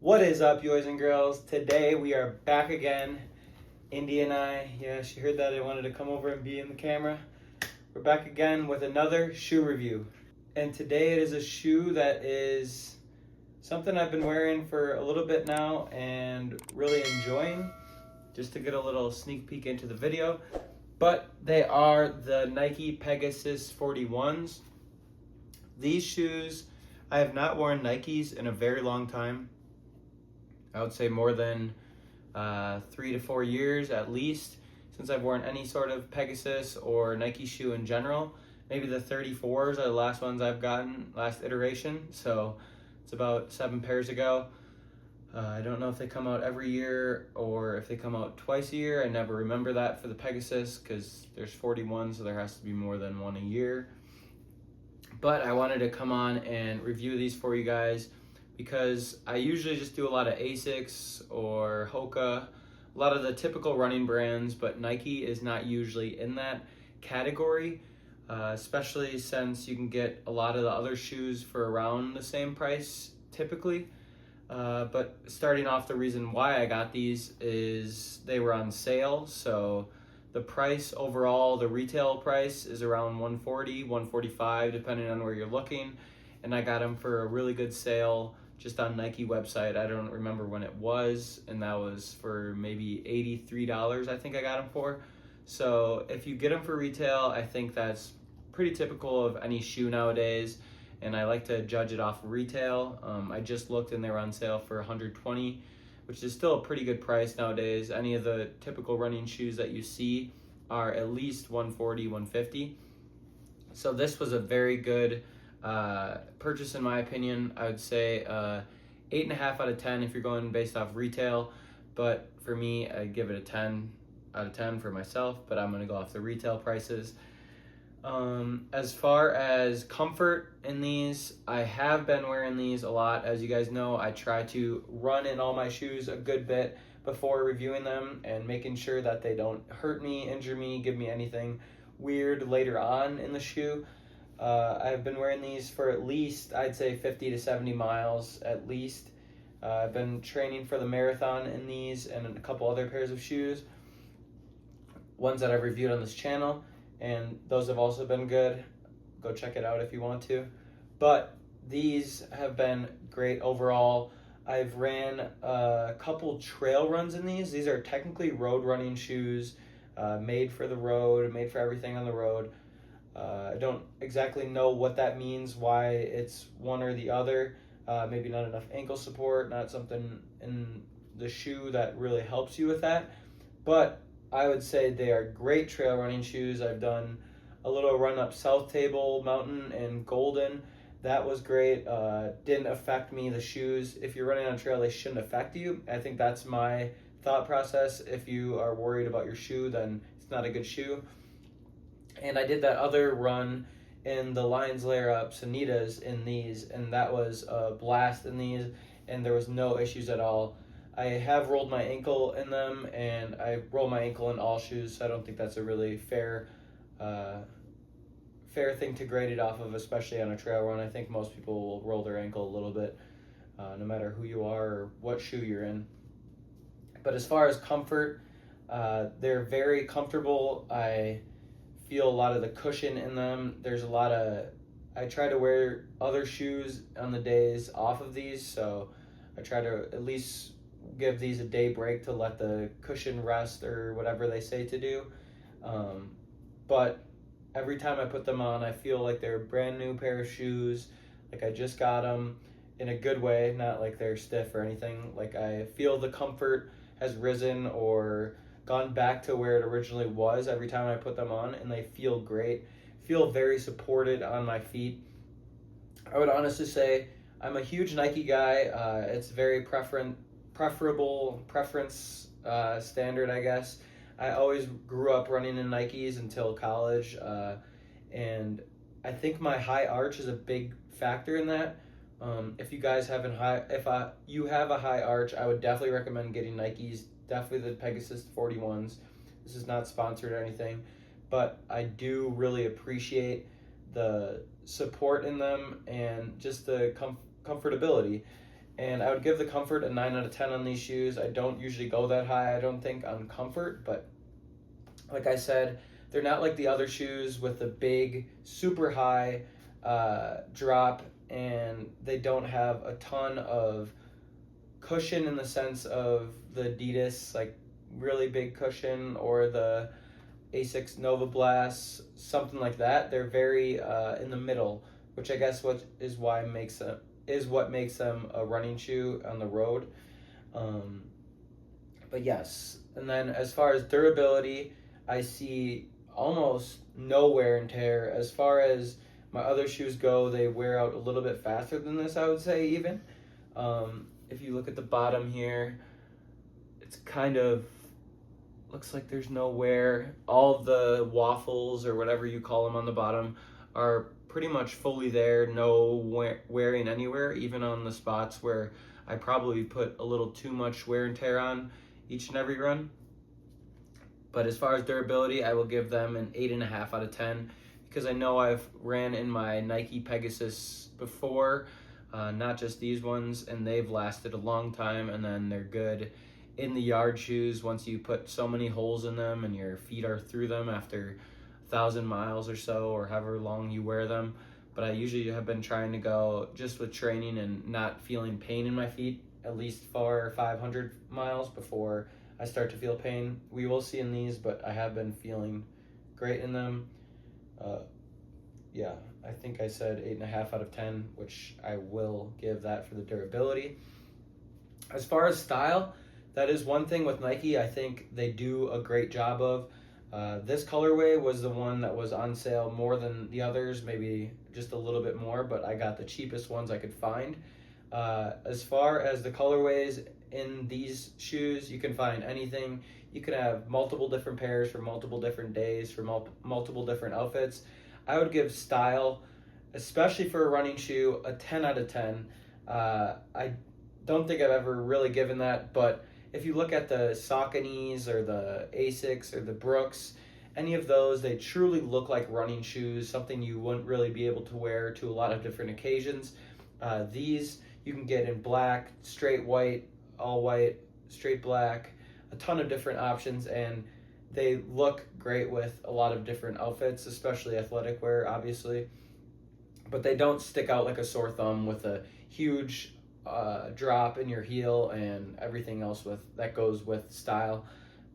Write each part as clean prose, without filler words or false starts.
What is up, boys and girls? Today we are back again. Indy and I, she heard that I wanted to come over and be in the camera. We're back again with another shoe review. And today it is a shoe that is something I've been wearing for a little bit now and really enjoying. Just to get a little sneak peek into the video. But they are the Nike Pegasus 41s. These shoes, I have not worn Nikes in a very long time. I would say more than 3 to 4 years at least since I've worn any sort of Pegasus or Nike shoe in general. Maybe the 34s are the last ones I've gotten, last iteration, so it's about 7 pairs ago. I don't know if they come out every year or if they come out twice a year. I never remember that for the Pegasus because there's 41, so there has to be more than one a year. But I wanted to come on and review these for you guys because I usually just do a lot of Asics or Hoka, a lot of the typical running brands, but Nike is not usually in that category, especially since you can get a lot of the other shoes for around the same price typically. But starting off, the reason why I got these is they were on sale, so the price overall, the retail price is around $140, $145 depending on where you're looking, and I got them for a really good sale just on Nike website. I don't remember when it was, and that was for maybe $83 I think I got them for. So if you get them for retail, I think that's pretty typical of any shoe nowadays, and I like to judge it off of retail. I just looked and they were on sale for $120, which is still a pretty good price nowadays. Any of the typical running shoes that you see are at least $140, $150. So this was a very good purchase in my opinion. I would say 8.5 out of 10 if you're going based off retail, but for me I give it a 10 out of 10 for myself, but I'm going to go off the retail prices. As far as comfort in these, I have been wearing these a lot. As you guys know, I try to run in all my shoes a good bit before reviewing them and making sure that they don't hurt me, injure me, give me anything weird later on in the shoe. I've been wearing these for at least, I'd say 50 to 70 miles at least. I've been training for the marathon in these and a couple other pairs of shoes, ones that I've reviewed on this channel, and those have also been good. Go check it out if you want to. But these have been great overall. I've ran a couple trail runs in these. These are technically road running shoes, made for the road, made for everything on the road. I don't exactly know what that means, why it's one or the other. Maybe not enough ankle support, not something in the shoe that really helps you with that. But I would say they are great trail running shoes. I've done a little run up South Table Mountain and Golden. That was great. Didn't affect me, the shoes. If you're running on trail, they shouldn't affect you. I think that's my thought process. If you are worried about your shoe, then it's not a good shoe. And I did that other run in the Lions Lair Up Sanitas in these, and that was a blast in these, and there was no issues at all. I have rolled my ankle in them, and I roll my ankle in all shoes, so I don't think that's a really fair thing to grade it off of, especially on a trail run. I think most people will roll their ankle a little bit, no matter who you are or what shoe you're in. But as far as comfort, they're very comfortable. I feel a lot of the cushion in them. I try to wear other shoes on the days off of these, so I try to at least give these a day break to let the cushion rest or whatever they say to do. But every time I put them on, I feel like they're a brand new pair of shoes, like I just got them in a good way, not like they're stiff or anything. Like I feel the comfort has risen or gone back to where it originally was every time I put them on, and they feel great. Feel very supported on my feet. I would honestly say I'm a huge Nike guy. It's very preference standard, I guess. I always grew up running in Nikes until college, and I think my high arch is a big factor in that. If you guys have you have a high arch, I would definitely recommend getting Nikes. Definitely the Pegasus 41s. This is not sponsored or anything, but I do really appreciate the support in them and just the comfortability. And I would give the comfort a 9 out of 10 on these shoes. I don't usually go that high, I don't think, on comfort, but like I said, they're not like the other shoes with the big, super high drop, and they don't have a ton of cushion in the sense of the Adidas, like really big cushion, or the Asics Nova Blast, something like that. They're very in the middle, which I guess what makes them a running shoe on the road. Um, but yes, and then as far as durability, I see almost no wear and tear. As far as my other shoes go, they wear out a little bit faster than this, I would say, even. If you look at the bottom here, it's kind of looks like there's no wear. All of the waffles, or whatever you call them, on the bottom are pretty much fully there, no wearing anywhere, even on the spots where I probably put a little too much wear and tear on each and every run. But as far as durability, I will give them an 8.5 out of 10, because I know I've ran in my Nike Pegasus before, not just these ones, and they've lasted a long time, and then they're good in the yard shoes once you put so many holes in them and your feet are through them after 1,000 miles or so, or however long you wear them. But I usually have been trying to go just with training and not feeling pain in my feet at least 400 or 500 miles before I start to feel pain. We will see in these, but I have been feeling great in them. Yeah, I think I said 8.5 out of 10, which I will give that for the durability. As far as style, that is one thing with Nike I think they do a great job of. This colorway was the one that was on sale more than the others, maybe just a little bit more, but I got the cheapest ones I could find. As far as the colorways in these shoes, you can find anything. You can have multiple different pairs for multiple different days, for multiple different outfits. I would give style, especially for a running shoe, a 10 out of 10. I don't think I've ever really given that, but if you look at the Sauconys or the Asics or the Brooks, any of those, they truly look like running shoes, something you wouldn't really be able to wear to a lot of different occasions. These you can get in black, straight white, all white, straight black, a ton of different options, and they look great with a lot of different outfits, especially athletic wear, obviously. But they don't stick out like a sore thumb with a huge drop in your heel and everything else that goes with style.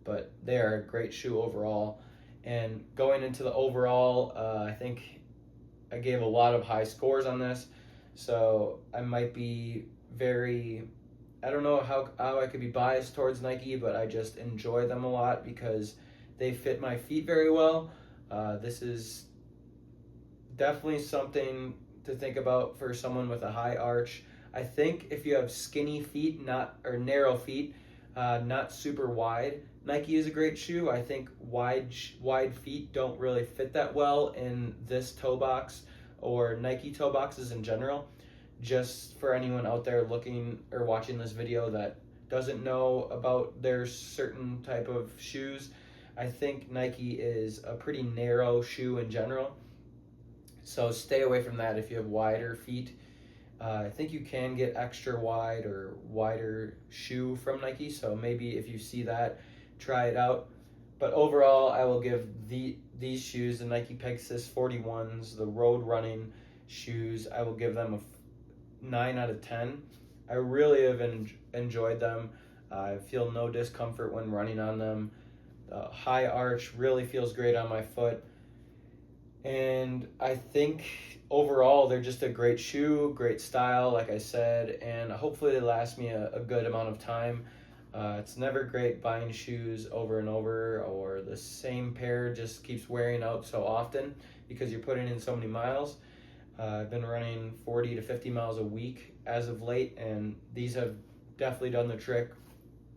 But they are a great shoe overall. And going into the overall, I think I gave a lot of high scores on this, so I might be I don't know how I could be biased towards Nike, but I just enjoy them a lot because they fit my feet very well. This is definitely something to think about for someone with a high arch. I think if you have skinny feet, or narrow feet, not super wide, Nike is a great shoe. I think wide feet don't really fit that well in this toe box or Nike toe boxes in general. Just for anyone out there looking or watching this video that doesn't know about their certain type of shoes, I think Nike is a pretty narrow shoe in general. So stay away from that if you have wider feet. I think you can get extra wide or wider shoe from Nike, so maybe if you see that, try it out. But overall, I will give these shoes, the Nike Pegasus 41s, the road running shoes, I will give them a 9 out of 10. I really have enjoyed them. I feel no discomfort when running on them. The high arch really feels great on my foot. And I think overall they're just a great shoe, great style, like I said, and hopefully they last me a good amount of time. It's never great buying shoes over and over, or the same pair just keeps wearing out so often because you're putting in so many miles. I've been running 40 to 50 miles a week as of late, and these have definitely done the trick.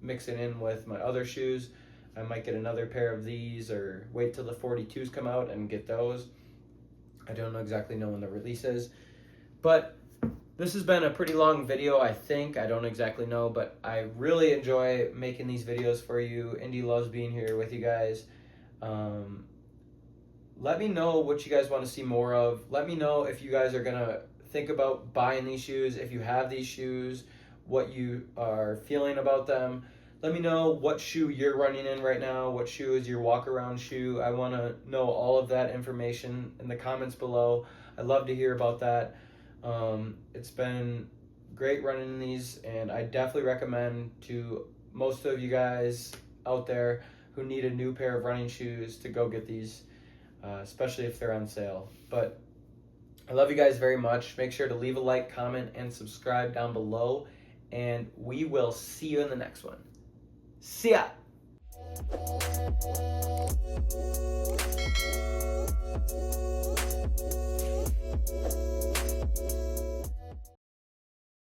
Mixing in with my other shoes, I might get another pair of these or wait till the 42s come out and get those. I don't exactly know when the release is, but this has been a pretty long video, I think. I don't exactly know, but I really enjoy making these videos for you. Indy loves being here with you guys. Let me know what you guys want to see more of. Let me know if you guys are going to think about buying these shoes, if you have these shoes, what you are feeling about them. Let me know what shoe you're running in right now. What shoe is your walk around shoe? I want to know all of that information in the comments below. I'd love to hear about that. It's been great running in these, and I definitely recommend to most of you guys out there who need a new pair of running shoes to go get these, especially if they're on sale. But I love you guys very much. Make sure to leave a like, comment, and subscribe down below, and we will see you in the next one. See ya!